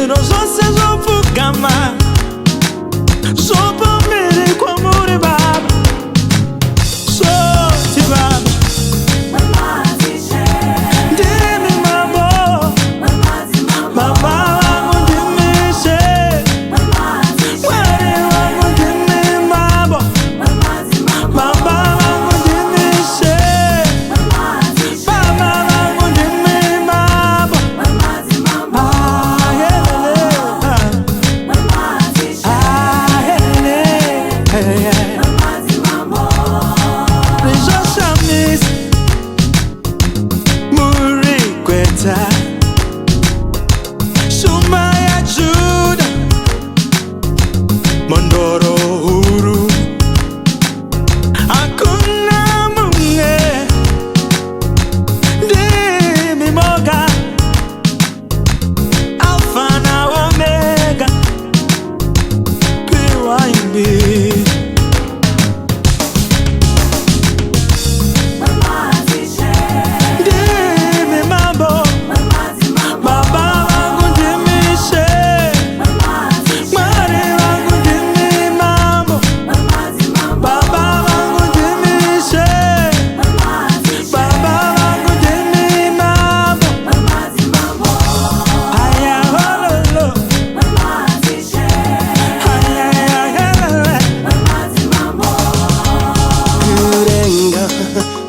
Zvino zvose zvopfugama zvopomere kwamuri Baba. Zvoti Baba ndimi mambo, Baba vangu ndimi Ishe, Mwari vangu ndimi mambo, Baba vangu ndimi Ishe, Baba vangu ndimi mambo. Shuma ya Juda, Mondoro huru, hakuna munge, ndimi moga, Alpha na Omega, PYB.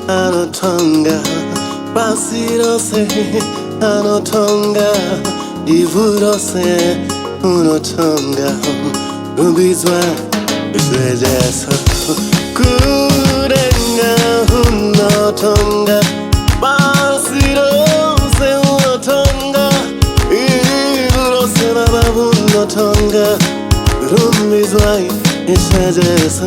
Anotonga, basirose, anotonga, ivurose, unotonga, ubizwa, zwejesa, kurenga, unotonga, basirose, unotonga, ivurose, baba, unotonga, ubizwa, zwejesa,